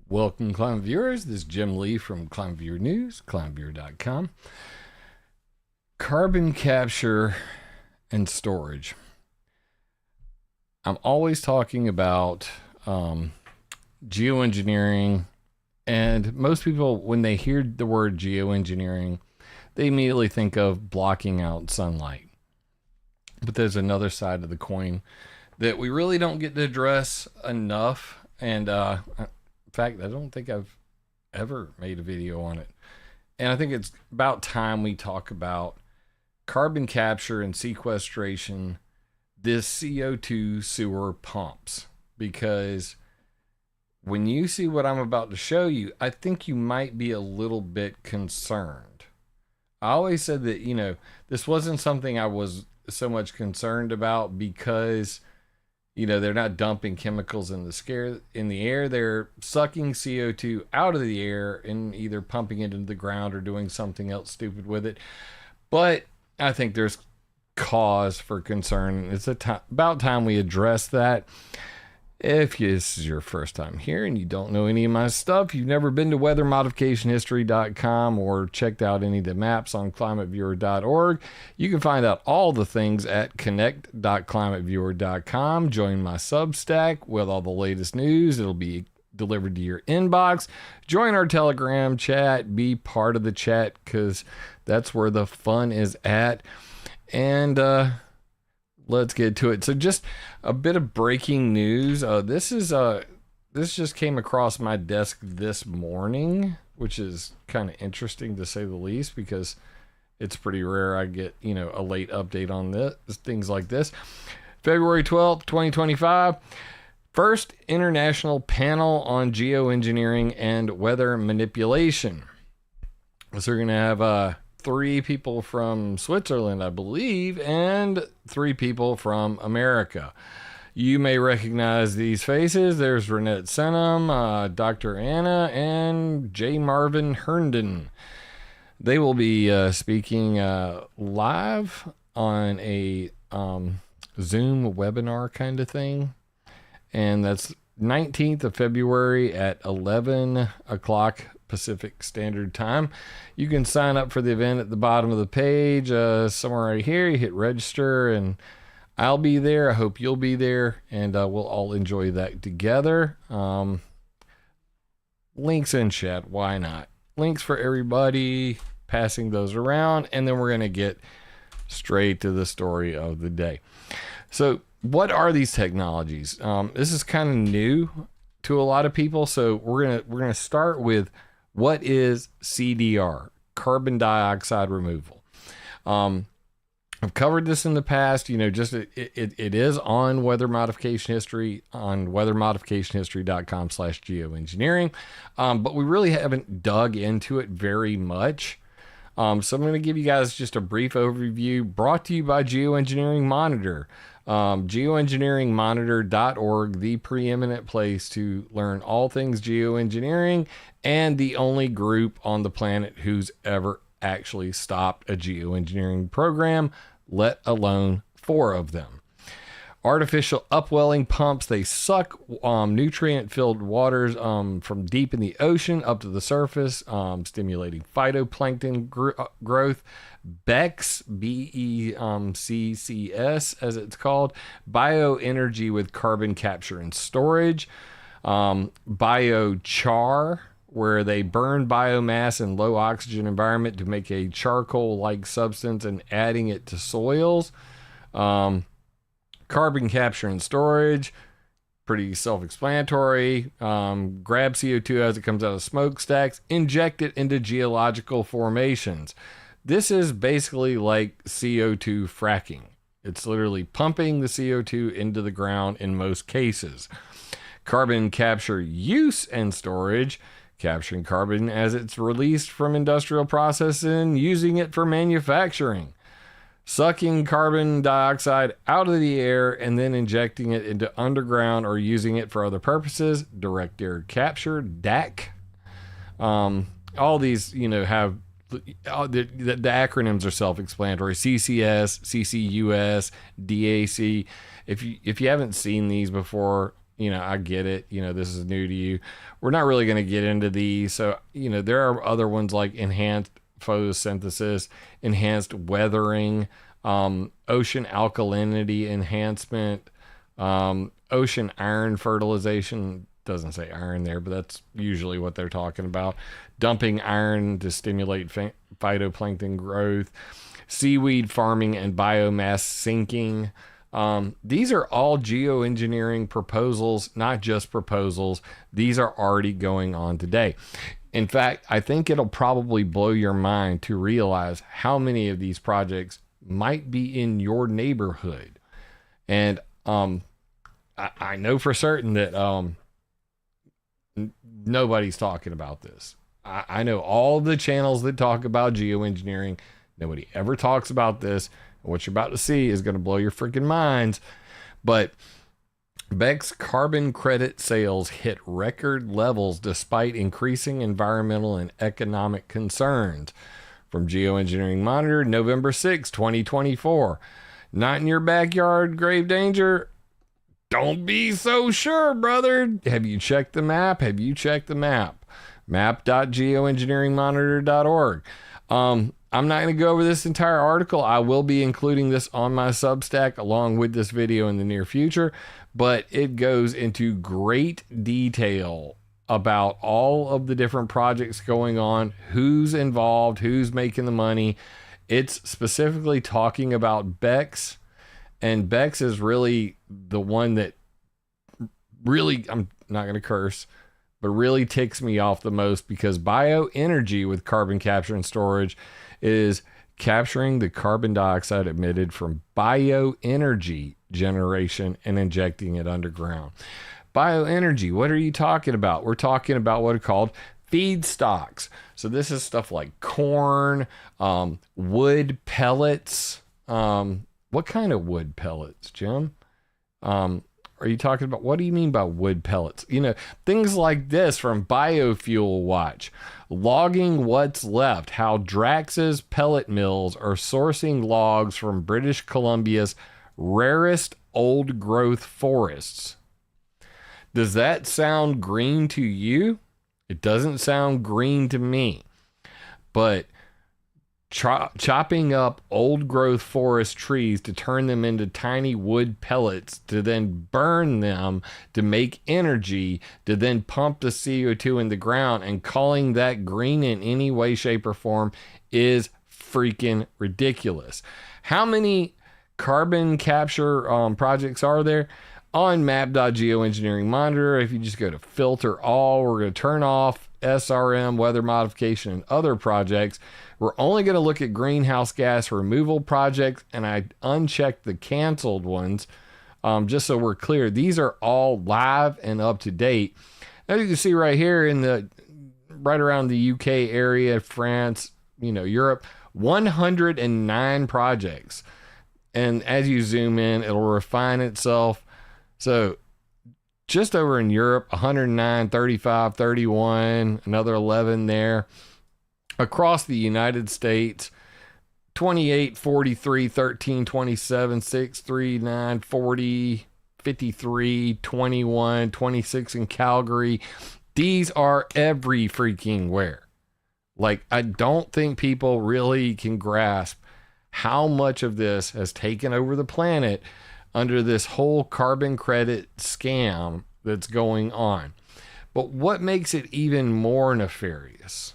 Welcome, Climate Viewers. This is Jim Lee from ClimateViewer News, ClimateViewer.com. Carbon capture and storage. I'm always talking about geoengineering, and most people, when they hear the word geoengineering, they immediately think of blocking out sunlight. But there's another side of the coin that we really don't get to address enough, and in fact, I don't think I've ever made a video on it. And I think it's about time we talk about carbon capture and sequestration, this CO2 sewer pumps. Because when you see what I'm about to show you, I think you might be a little bit concerned. I always said that, this wasn't something I was so much concerned about because they're not dumping chemicals in the air. They're sucking CO2 out of the air and either pumping it into the ground or doing something else stupid with it. But I think there's cause for concern. It's about time we address that. If this is your first time here and you don't know any of my stuff, you've never been to weathermodificationhistory.com or checked out any of the maps on climateviewer.org, you can find out all the things at connect.climateviewer.com. Join my SUBSTACK with all the latest news. It'll be delivered to your inbox. Join our Telegram chat. Be part of the chat because that's where the fun is at. And let's get to it. So just a bit of breaking news. This just came across my desk this morning, which is kind of interesting to say the least, because it's pretty rare I get, a late update on this, things like this. February 12th, 2025. First International Panel on Geoengineering and Weather Manipulation. So we're going to have 3 people from Switzerland, I believe, and 3 people from America. You may recognize these faces. There's Renette Senham, Dr. Anna, and J. Marvin Herndon. They will be speaking live on a Zoom webinar kind of thing. And that's 19th of February at 11 o'clock Pacific Standard Time. You can sign up for the event at the bottom of the page, somewhere right here. You hit register, and I'll be there. I hope you'll be there, and we'll all enjoy that together. Links in chat, why not? Links for everybody, passing those around, and then we're going to get straight to the story of the day. So what are these technologies? This is kind of new to a lot of people, so we're gonna start with what is CDR, carbon dioxide removal. I've covered this in the past. It is on Weather Modification History on weathermodificationhistory.com/geoengineering, but we really haven't dug into it very much. So I'm going to give you guys just a brief overview, brought to you by Geoengineering Monitor. Geoengineeringmonitor.org, the preeminent place to learn all things geoengineering, and the only group on the planet who's ever actually stopped a geoengineering program, let alone 4 of them. Artificial upwelling pumps, they suck nutrient-filled waters from deep in the ocean up to the surface, stimulating phytoplankton growth. BECCS, BECCS, as it's called, bioenergy with carbon capture and storage. Biochar, where they burn biomass in low oxygen environment to make a charcoal-like substance and adding it to soils. Carbon capture and storage, pretty self-explanatory. Grab CO2 as it comes out of smokestacks, inject it into geological formations. This is basically like CO2 fracking. It's literally pumping the CO2 into the ground in most cases. Carbon capture use and storage, capturing carbon as it's released from industrial processes and using it for manufacturing. Sucking carbon dioxide out of the air and then injecting it into underground or using it for other purposes. Direct air capture, DAC. All these, have the acronyms are self-explanatory. CCS, CCUS, DAC. If you haven't seen these before, I get it. This is new to you. We're not really going to get into these. So, there are other ones like enhanced photosynthesis, enhanced weathering, ocean alkalinity enhancement, ocean iron fertilization. Doesn't say iron there, but that's usually what they're talking about. Dumping iron to stimulate phytoplankton growth, seaweed farming and biomass sinking. These are all geoengineering proposals, not just proposals. These are already going on today. In fact, I think it'll probably blow your mind to realize how many of these projects might be in your neighborhood. And I know for certain that nobody's talking about this. I know all the channels that talk about geoengineering. Nobody ever talks about this. What you're about to see is going to blow your freaking minds. But BEC's carbon credit sales hit record levels despite increasing environmental and economic concerns. From Geoengineering Monitor, November 6, 2024. Not in your backyard, grave danger? Don't be so sure, brother. Have you checked the map? Map.geoengineeringmonitor.org. I'm not going to go over this entire article. I will be including this on my Substack along with this video in the near future, but it goes into great detail about all of the different projects going on, who's involved, who's making the money. It's specifically talking about BECS, and BECS is really the one that really, I'm not going to curse, but really ticks me off the most, because bioenergy with carbon capture and storage is capturing the carbon dioxide emitted from bioenergy generation and injecting it underground. Bioenergy, what are you talking about? We're talking about what are called feedstocks. So this is stuff like corn, wood pellets. What kind of wood pellets, Jim? Are you talking about, what do you mean by wood pellets? Things like this from Biofuel Watch. Logging what's left, how Drax's pellet mills are sourcing logs from British Columbia's rarest old growth forests. Does that sound green to you? It doesn't sound green to me. But chopping up old growth forest trees to turn them into tiny wood pellets, to then burn them to make energy, to then pump the CO2 in the ground, and calling that green in any way, shape, or form is freaking ridiculous. How many carbon capture projects are there? On map.geoengineering monitor, if you just go to filter all, we're going to turn off SRM, weather modification, and other projects. We're only going to look at greenhouse gas removal projects, and I unchecked the canceled ones, just so we're clear. These are all live and up to date. As you can see right here right around the UK area, France, Europe, 109 projects. And as you zoom in, it'll refine itself. So just over in Europe, 109, 35, 31, another 11 there. Across the United States, 28, 43, 13, 27, 6, 3, 9, 40, 53, 21, 26 in Calgary. These are every freaking where. Like, I don't think people really can grasp how much of this has taken over the planet under this whole carbon credit scam that's going on. But what makes it even more nefarious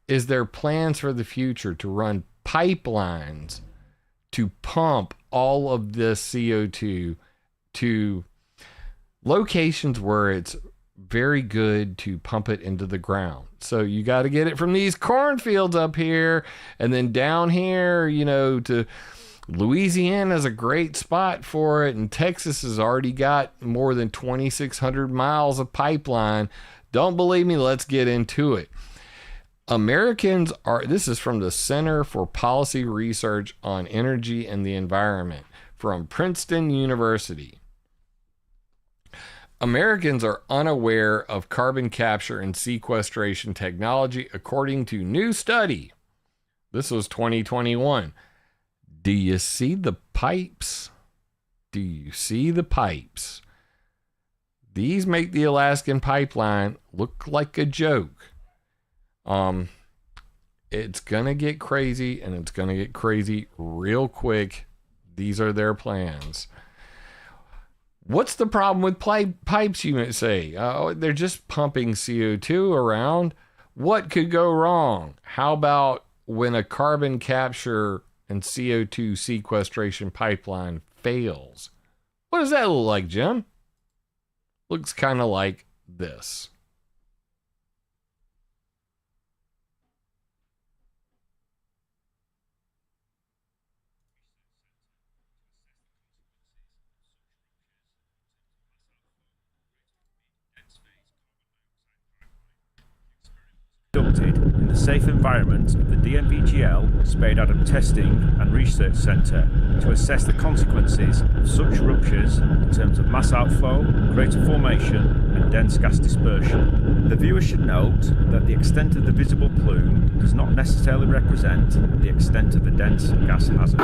is there plans for the future to run pipelines to pump all of this CO2 to locations where it's very good to pump it into the ground. So you got to get it from these cornfields up here, and then down here, to Louisiana is a great spot for it, and Texas has already got more than 2,600 miles of pipeline. Don't believe me? Let's get into it. This is from the Center for Policy Research on Energy and the Environment from Princeton University. Americans are unaware of carbon capture and sequestration technology, according to new study. This was 2021. Do you see the pipes? Do you see the pipes? These make the Alaskan pipeline look like a joke. It's gonna get crazy, and it's gonna get crazy real quick. These are their plans. What's the problem with pipes, you might say? They're just pumping CO2 around. What could go wrong? How about when a carbon capture and CO2 sequestration pipeline fails? What does that look like, Jim? Looks kind of like this. Conducted in the safe environment of the DNVGL Spade Adam Testing and Research Centre to assess the consequences of such ruptures in terms of mass outflow, crater formation and dense gas dispersion. The viewer should note that the extent of the visible plume does not necessarily represent the extent of the dense gas hazard.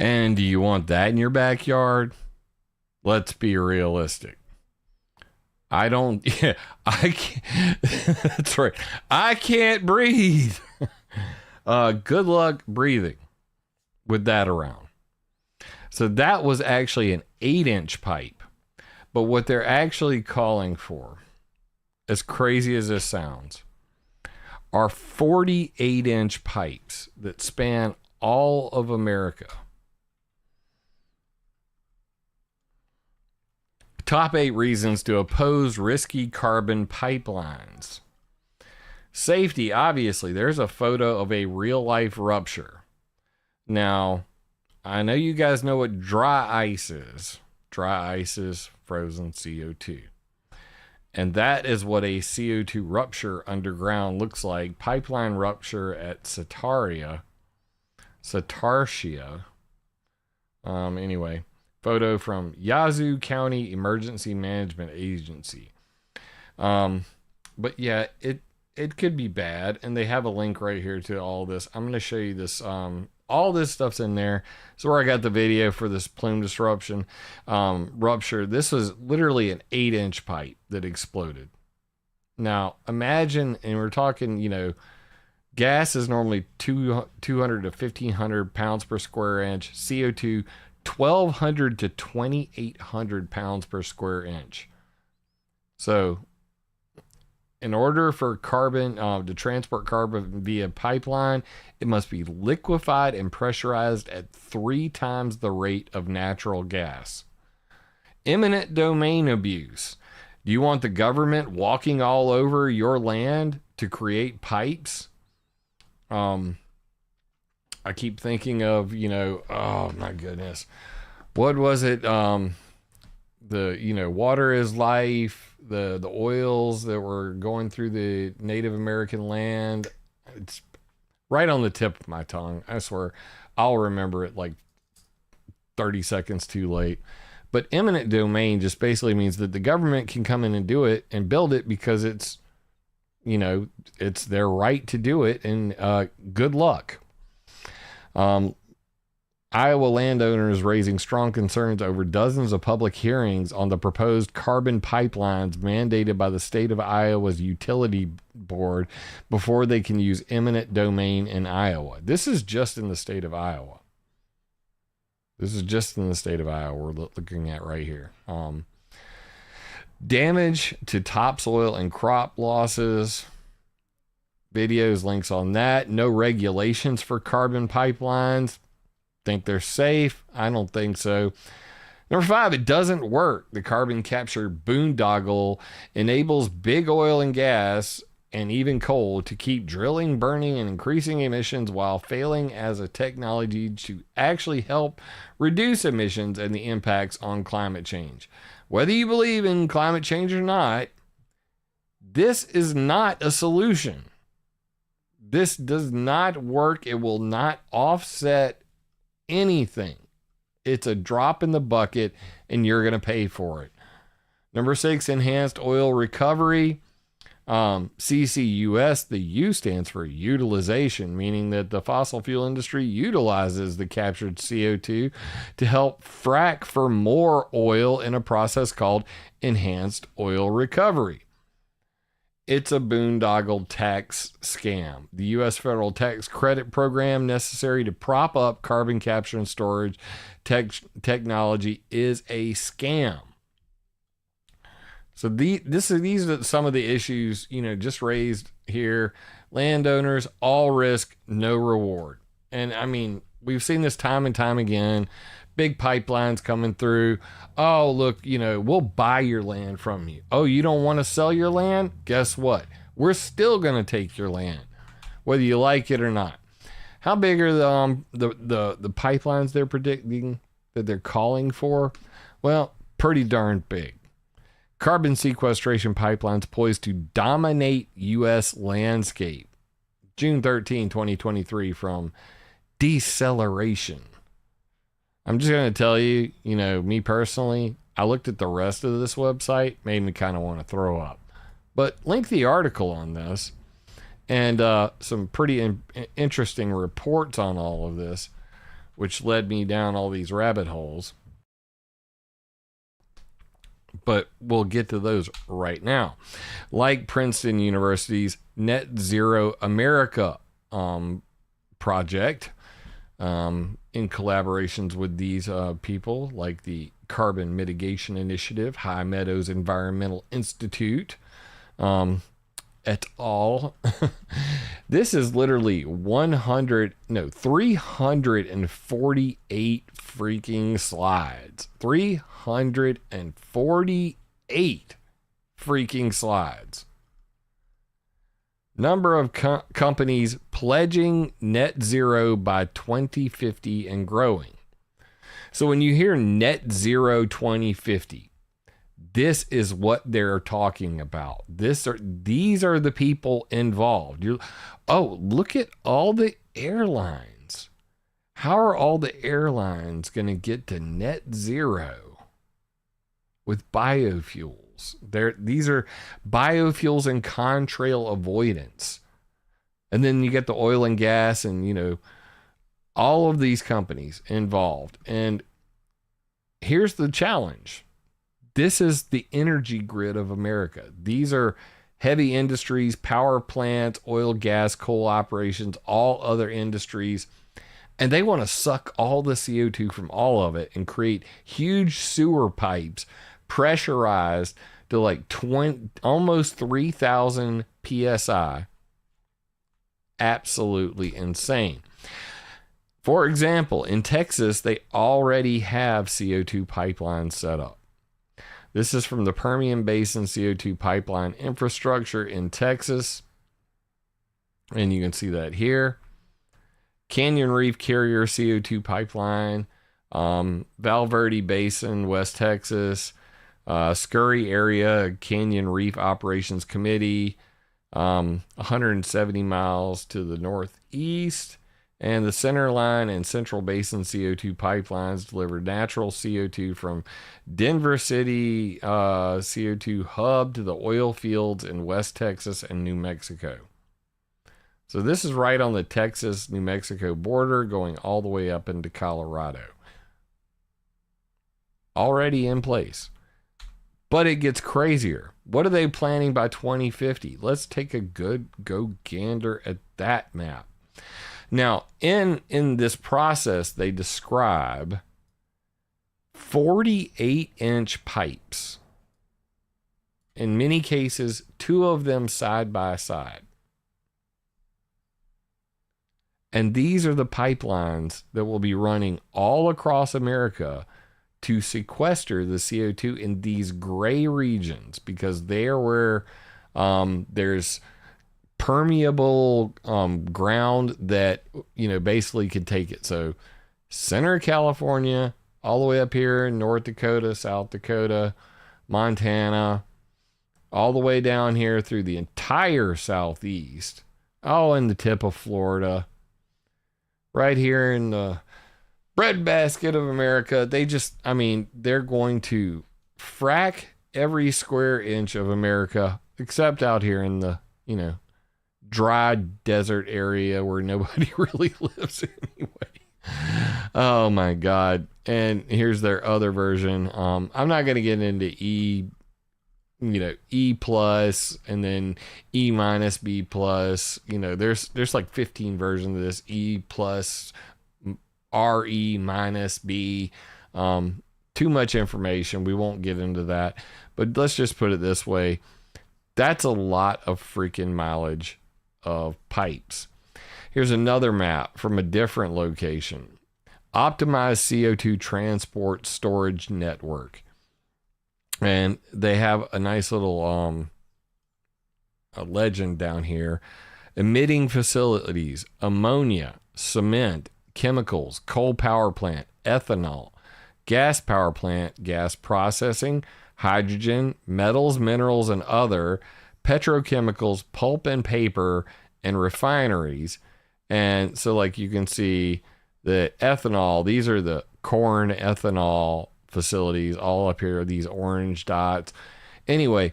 And do you want that in your backyard? Let's be realistic. I can't, that's right. I can't breathe. Good luck breathing with that around. So that was actually an 8-inch pipe. But what they're actually calling for, as crazy as this sounds, are 48-inch pipes that span all of America. Top 8 reasons to oppose risky carbon pipelines. Safety, obviously. There's a photo of a real-life rupture. Now, I know you guys know what dry ice is. Dry ice is frozen CO2. And that is what a CO2 rupture underground looks like. Pipeline rupture at Satartia. Anyway. Photo from Yazoo County Emergency Management Agency. But yeah, it could be bad, and they have a link right here to all this. I'm going to show you this. All this stuff's in there. So where I got the video for this plume disruption rupture. This was literally an 8-inch pipe that exploded. Now imagine, and we're talking, you know, gas is normally 200 to 1,500 pounds per square inch. CO2 1,200 to 2,800 pounds per square inch. So in order for carbon to transport carbon via pipeline, it must be liquefied and pressurized at 3 times the rate of natural gas. Eminent domain abuse. Do you want the government walking all over your land to create pipes? I keep thinking of, you know, oh my goodness. What was it? The, you know, water is life, the oils that were going through the Native American land. It's right on the tip of my tongue. I swear I'll remember it like 30 seconds too late. But eminent domain just basically means that the government can come in and do it and build it because it's, you know, it's their right to do it, and good luck. Iowa landowners raising strong concerns over dozens of public hearings on the proposed carbon pipelines mandated by the state of Iowa's utility board before they can use eminent domain in Iowa. This is just in the state of Iowa. We're looking at right here. Damage to topsoil and crop losses. Videos, links on that. No regulations for carbon pipelines. Think they're safe? I don't think so. Number 5, it doesn't work. The carbon capture boondoggle enables big oil and gas and even coal to keep drilling, burning, and increasing emissions while failing as a technology to actually help reduce emissions and the impacts on climate change. whether you believe in climate change or not, this is not a solution. This does not work. It will not offset anything. It's a drop in the bucket, and you're going to pay for it. Number 6, enhanced oil recovery. CCUS, the U stands for utilization, meaning that the fossil fuel industry utilizes the captured CO2 to help frack for more oil in a process called enhanced oil recovery. It's a boondoggle tax scam. The U.S. federal tax credit program necessary to prop up carbon capture and storage technology is a scam. So these are some of the issues, just raised here. Landowners, all risk, no reward. And I mean, we've seen this time and time again. Big pipelines coming through. Oh, look, we'll buy your land from you. Oh, you don't want to sell your land? Guess what? We're still going to take your land, whether you like it or not. How big are the pipelines they're predicting that they're calling for? Well, pretty darn big. Carbon sequestration pipelines poised to dominate U.S. landscape. June 13, 2023 from Deceleration. I'm just going to tell you, me personally, I looked at the rest of this website, made me kind of want to throw up. But lengthy article on this and some pretty interesting reports on all of this, which led me down all these rabbit holes. But we'll get to those right now. Like Princeton University's Net Zero America project, in collaborations with these people like the Carbon Mitigation Initiative, High Meadows Environmental Institute, et al. This is literally 348 freaking slides. 348 freaking slides. Number of companies pledging net zero by 2050 and growing. So when you hear net zero 2050, this is what they're talking about. These are the people involved. Look at all the airlines. How are all the airlines going to get to net zero with biofuels? These are biofuels and contrail avoidance. And then you get the oil and gas and, all of these companies involved. And here's the challenge. This is the energy grid of America. These are heavy industries, power plants, oil, gas, coal operations, all other industries. And they want to suck all the CO2 from all of it and create huge sewer pipes pressurized to like almost 3,000 PSI. Absolutely insane. For example, in Texas, they already have CO2 pipelines set up. This is from the Permian Basin CO2 pipeline infrastructure in Texas. And you can see that here. Canyon Reef Carrier CO2 pipeline, Val Verde Basin, West Texas, Scurry Area Canyon Reef Operations Committee, 170 miles to the northeast. And the Centerline and Central Basin CO2 pipelines deliver natural CO2 from Denver City CO2 hub to the oil fields in West Texas and New Mexico. So this is right on the Texas-New Mexico border, going all the way up into Colorado. Already in place. But it gets crazier. What are they planning by 2050? Let's take a good gander at that map. Now, in this process, they describe 48-inch pipes. In many cases, 2 of them side by side. And these are the pipelines that will be running all across America to sequester the CO2 in these gray regions, because they're where there's permeable ground that basically could take it. So center of California all the way up here in North Dakota, South Dakota, Montana, all the way down here through the entire southeast, all in the tip of Florida, right here in the breadbasket of America. They're going to frack every square inch of America, except out here in the, dry desert area where nobody really lives anyway. Oh my God. And here's their other version. I'm not going to get into E plus and then E minus, B plus. There's like 15 versions of this. E plus, RE minus, B. Too much information. We won't get into that. But let's just put it this way. That's a lot of freaking mileage of pipes. Here's another map from a different location. Optimized CO2 transport storage network. And they have a nice little a legend down here. Emitting facilities, ammonia, cement, chemicals, coal power plant, ethanol, gas power plant, gas processing, hydrogen, metals, minerals, and other, petrochemicals, pulp and paper, and refineries. And so like you can see the ethanol, these are the corn ethanol facilities all up here, these orange dots. Anyway,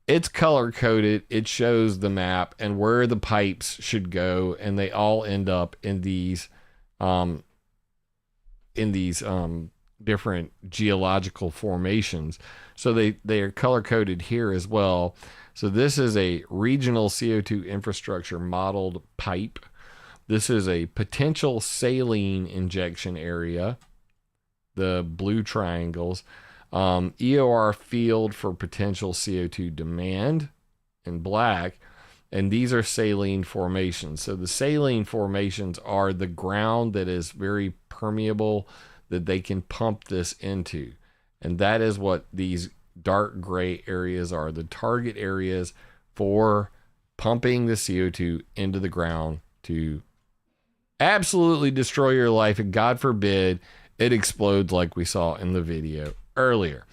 it's color coded. It shows the map and where the pipes should go, and they all end up in these different geological formations. So they are color coded here as well. So this is a regional CO2 infrastructure modeled pipe. This is a potential saline injection area, the blue triangles. EOR field for potential CO2 demand in black. And these are saline formations. So the saline formations are the ground that is very permeable that they can pump this into. And that is what these dark gray areas are, the target areas for pumping the CO2 into the ground to absolutely destroy your life. And God forbid it explodes like we saw in the video earlier.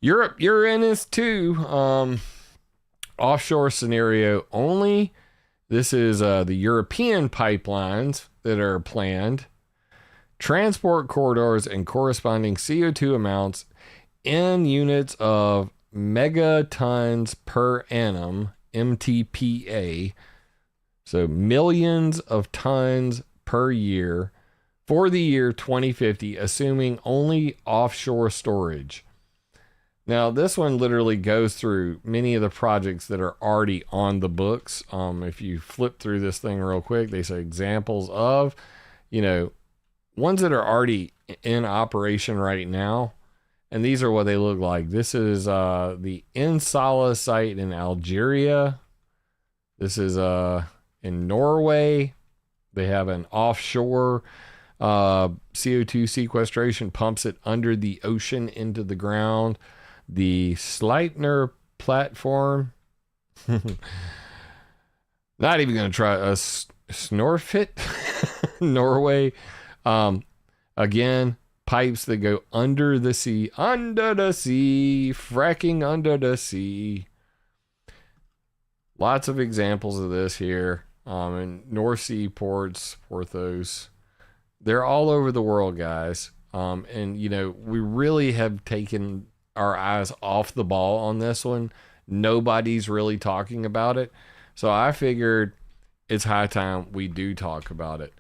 Europe, you're in this too. Offshore scenario only. This is the European pipelines that are planned. Transport corridors and corresponding CO2 amounts in units of megatons per annum, MTPA. So millions of tons per year for the year 2050, assuming only offshore storage. Now, this one literally goes through many of the projects that are already on the books. If you flip through this thing real quick, they say examples of, ones that are already in operation right now. And these are what they look like. This is the Insala site in Algeria. This is in Norway. They have an offshore CO2 sequestration, pumps it under the ocean into the ground. The Sleipner platform. Not even going to try a Snorfit, Norway. Again, pipes that go under the sea, fracking under the sea. Lots of examples of this here. And North Sea ports, Porthos. They're all over the world, guys. And, we really have taken our eyes off the ball on this one. Nobody's really talking about it. So I figured it's high time we do talk about it.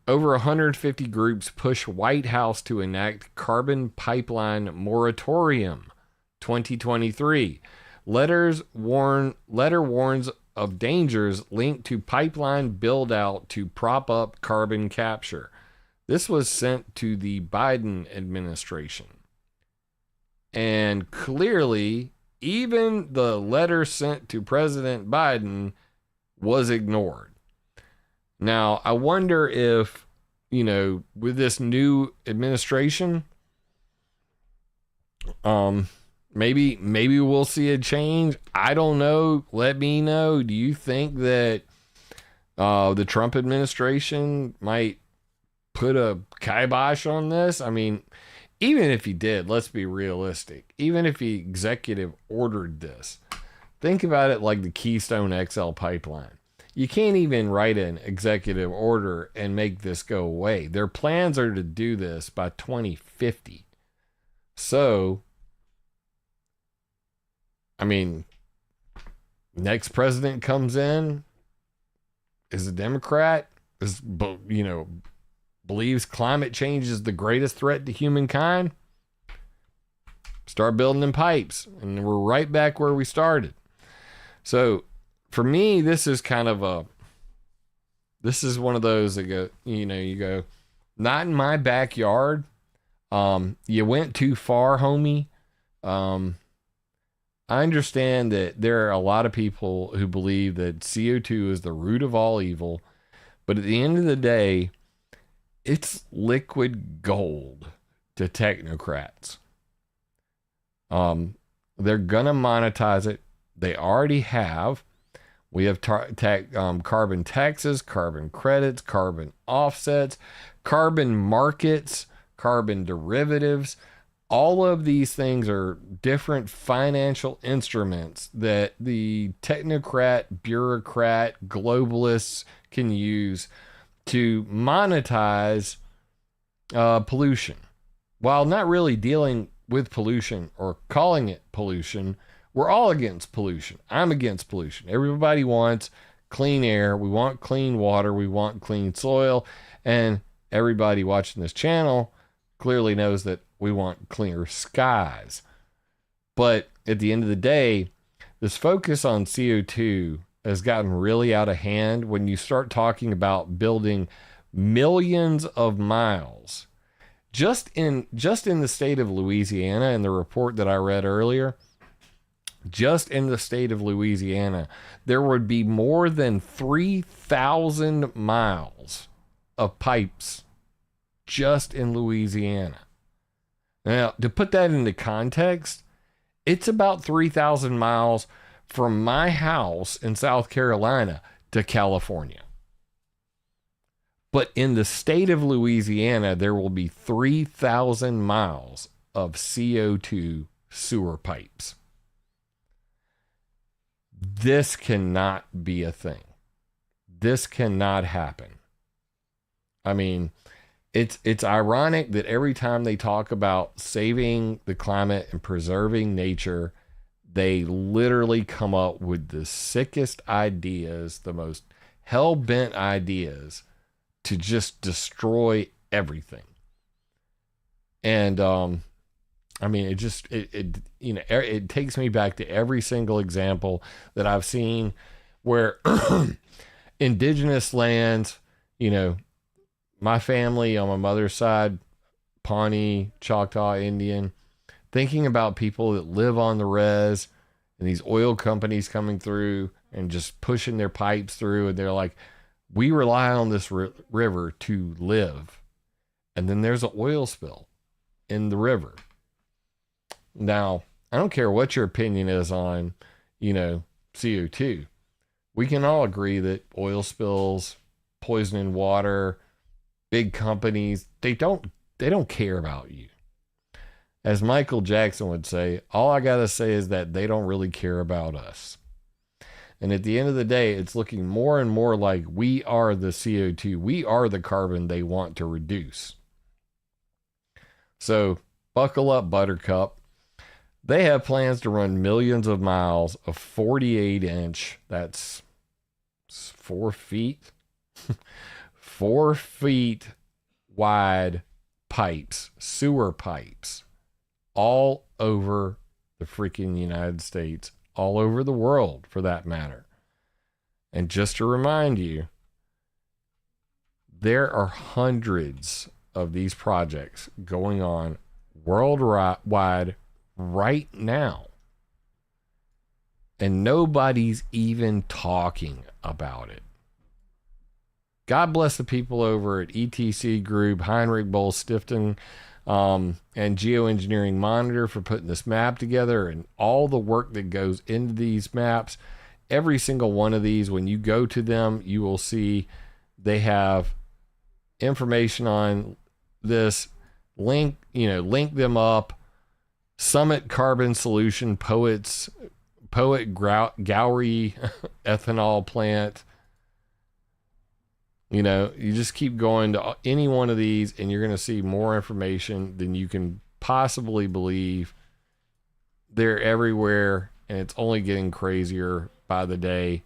Over 150 groups push White House to enact carbon pipeline moratorium 2023. Letter warns of dangers linked to pipeline build out to prop up carbon capture. This was sent to the Biden administration. And clearly, even the letter sent to President Biden was ignored. Now, I wonder if, with this new administration, maybe we'll see a change. I don't know. Let me know. Do you think that the Trump administration might put a kibosh on this? I mean, even if he did, let's be realistic. Even if he executive ordered this, think about it like the Keystone XL pipeline. You can't even write an executive order and make this go away. Their plans are to do this by 2050. So, I mean, next president comes in, is a Democrat, believes climate change is the greatest threat to humankind. Start building them pipes, and we're right back where we started. So, for me, this is one of those that go, you go, not in my backyard. You went too far, homie. I understand that there are a lot of people who believe that CO2 is the root of all evil, but at the end of the day, it's liquid gold to technocrats. They're gonna monetize it. They already have. We have carbon taxes, carbon credits, carbon offsets, carbon markets, carbon derivatives. All of these things are different financial instruments that the technocrat, bureaucrat, globalists can use to monetize pollution, while not really dealing with pollution or calling it pollution. We're all against pollution. I'm against pollution. Everybody wants clean air. We want clean water. We want clean soil. And everybody watching this channel clearly knows that we want cleaner skies. But at the end of the day, this focus on CO2 has gotten really out of hand when you start talking about building millions of miles. Just in the state of Louisiana, in the report that I read earlier, just in the state of Louisiana, there would be more than 3,000 miles of pipes just in Louisiana. Now, to put that into context, it's about 3,000 miles from my house in South Carolina to California. But in the state of Louisiana, there will be 3,000 miles of CO2 sewer pipes. This cannot be a thing. This cannot happen. I mean, it's ironic that every time they talk about saving the climate and preserving nature, they literally come up with the sickest ideas, the most hell-bent ideas to just destroy everything. And I mean, it takes me back to every single example that I've seen where indigenous lands, my family on my mother's side, Pawnee, Choctaw Indian, thinking about people that live on the res and these oil companies coming through and just pushing their pipes through. And they're like, we rely on this river to live. And then there's an oil spill in the river. Now, I don't care what your opinion is on, CO2. We can all agree that oil spills, poisoning water, big companies, they don't care about you. As Michael Jackson would say, all I got to say is that they don't really care about us. And at the end of the day, it's looking more and more like we are the CO2. We are the carbon they want to reduce. So buckle up, Buttercup. They have plans to run millions of miles of 48-inch, that's 4 feet, 4 feet wide pipes, sewer pipes, all over the freaking United States, all over the world for that matter. And just to remind you, there are hundreds of these projects going on worldwide right now. And nobody's even talking about it. God bless the people over at ETC Group, Heinrich Boll Stiftung, and Geoengineering Monitor for putting this map together and all the work that goes into these maps. Every single one of these, when you go to them, you will see they have information on this link them up. Summit Carbon Solution, Poet Gowrie ethanol plant. You know, you just keep going to any one of these and you're going to see more information than you can possibly believe. They're everywhere and it's only getting crazier by the day.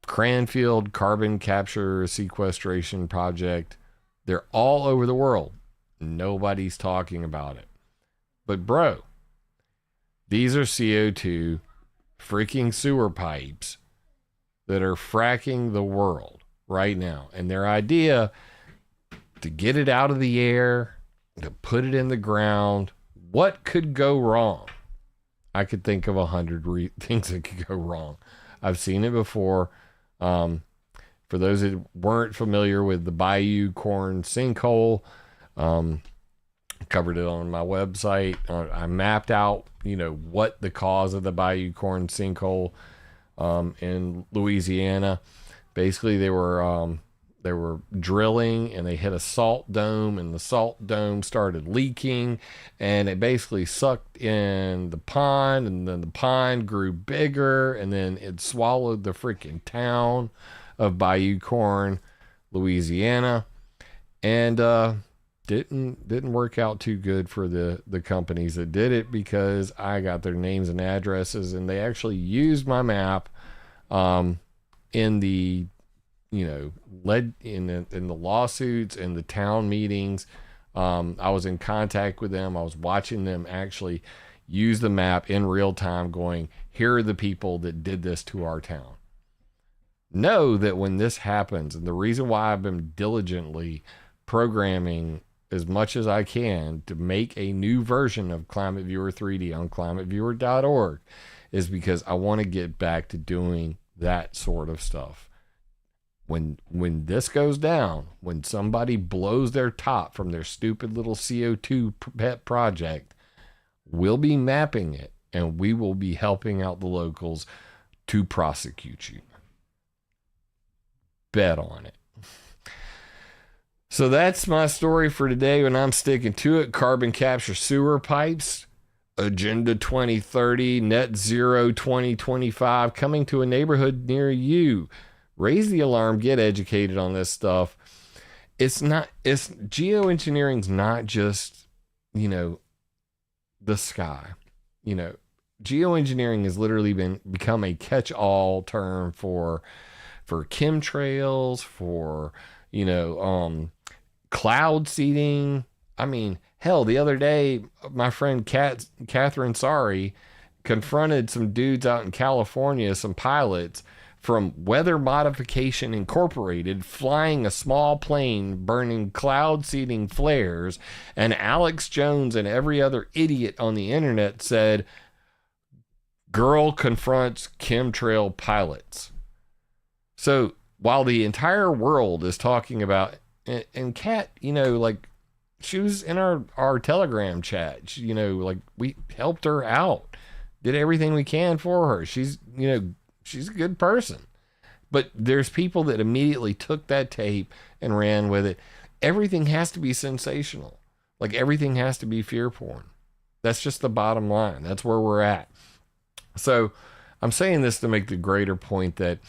Cranfield Carbon Capture Sequestration Project. They're all over the world. Nobody's talking about it. But bro, these are CO2 freaking sewer pipes that are fracking the world right now. And their idea to get it out of the air, to put it in the ground, what could go wrong? I could think of 100 things that could go wrong. I've seen it before. For those that weren't familiar with the Bayou Corn sinkhole, covered it on my website. I mapped out, what the cause of the Bayou Corn sinkhole in Louisiana. Basically, they were drilling and they hit a salt dome, and the salt dome started leaking, and it basically sucked in the pond, and then the pond grew bigger, and then it swallowed the freaking town of Bayou Corn, Louisiana, and didn't work out too good for the companies that did it, because I got their names and addresses, and they actually used my map in the led in the lawsuits and the town meetings. I was in contact with them. I was watching them actually use the map in real time, going, here are the people that did this to our town. Know that when this happens, and the reason why I've been diligently programming as much as I can to make a new version of ClimateViewer 3D on climateviewer.org, is because I want to get back to doing that sort of stuff. When this goes down, when somebody blows their top from their stupid little CO2 pet project, we'll be mapping it, and we will be helping out the locals to prosecute you. Bet on it. So that's my story for today, and I'm sticking to it. Carbon capture sewer pipes, Agenda 2030, Net Zero 2025, coming to a neighborhood near you. Raise the alarm, get educated on this stuff. Geoengineering's not just, the sky. Geoengineering has literally become a catch-all term for chemtrails, for, cloud seeding. I mean, hell, the other day, my friend Catherine Sari confronted some dudes out in California, some pilots from Weather Modification Incorporated, flying a small plane, burning cloud seeding flares, and Alex Jones and every other idiot on the internet said, girl confronts chemtrail pilots. So while the entire world is talking about, and Kat, she was in our Telegram chat, we helped her out, did everything we can for her. She's a good person. But there's people that immediately took that tape and ran with it. Everything has to be sensational. Everything has to be fear porn. That's just the bottom line. That's where we're at. So I'm saying this to make the greater point that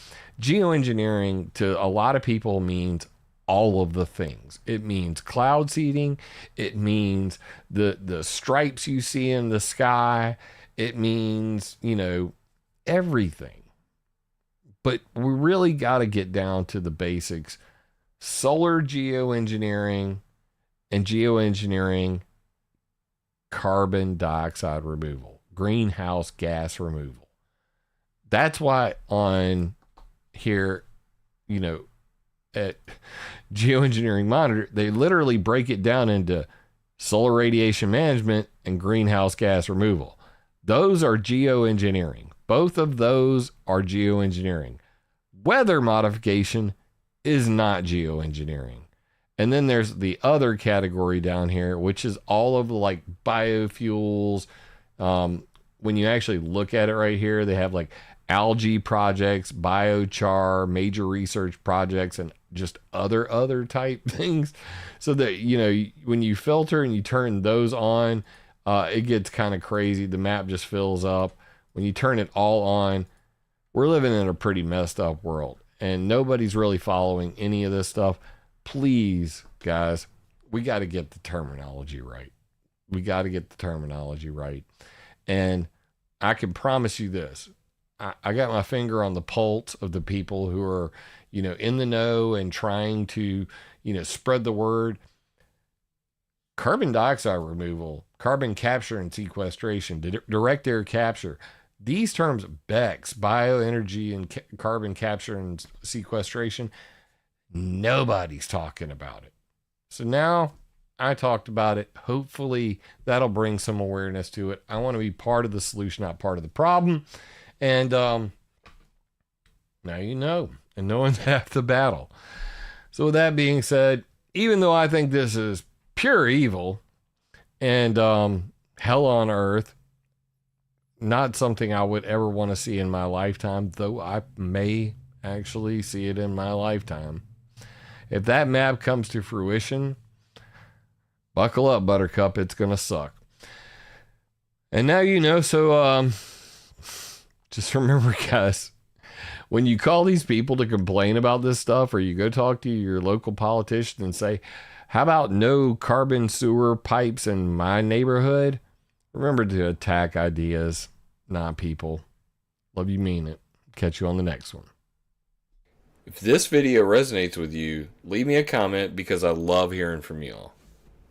geoengineering to a lot of people means all of the things. It means cloud seeding. It means the stripes you see in the sky. It means, everything. But we really got to get down to the basics. Solar geoengineering and geoengineering carbon dioxide removal, greenhouse gas removal. That's why on here, at Geoengineering Monitor, they literally break it down into solar radiation management and greenhouse gas removal. Those are geoengineering. Both of those are geoengineering. Weather modification is not geoengineering. And then there's the other category down here, which is all of the biofuels. When you actually look at it right here, they have algae projects, biochar, major research projects, and just other type things, so that, you know, when you filter and you turn those on, it gets kind of crazy. The map just fills up. When you turn it all on, we're living in a pretty messed up world, and nobody's really following any of this stuff. Please, guys, we got to get the terminology right. We got to get the terminology right. And I can promise you this. I got my finger on the pulse of the people who are, you know, in the know and trying to, you know, spread the word. Carbon dioxide removal, carbon capture and sequestration, direct air capture. These terms, BECS, bioenergy and carbon capture and sequestration, nobody's talking about it. So now I talked about it. Hopefully that'll bring some awareness to it. I want to be part of the solution, not part of the problem. And now you know, and knowing's half the battle. So with that being said, even though I think this is pure evil and hell on earth, not something I would ever want to see in my lifetime, though I may actually see it in my lifetime. If that map comes to fruition, buckle up, Buttercup. It's going to suck. And now you know, so just remember, guys, when you call these people to complain about this stuff, or you go talk to your local politician and say, how about no carbon sewer pipes in my neighborhood? Remember to attack ideas, not people. Love you, mean it. Catch you on the next one. If this video resonates with you, leave me a comment because I love hearing from y'all.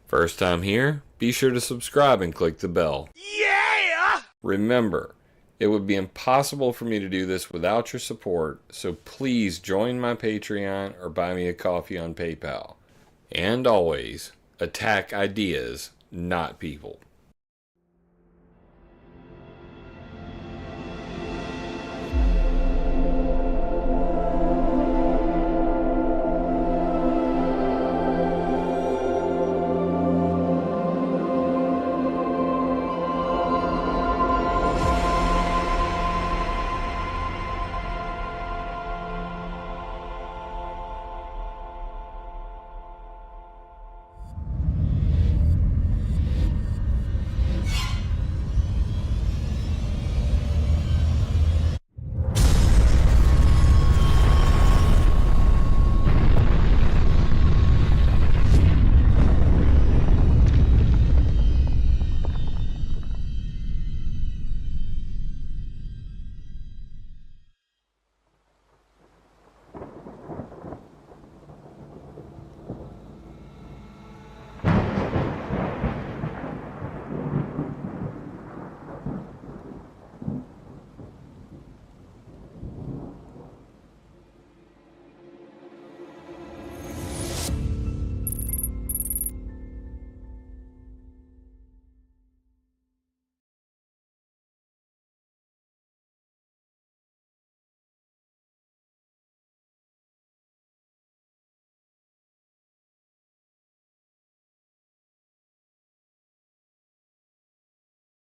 First time here, be sure to subscribe and click the bell. Yeah! Remember, it would be impossible for me to do this without your support, so please join my Patreon or buy me a coffee on PayPal. And always, attack ideas, not people.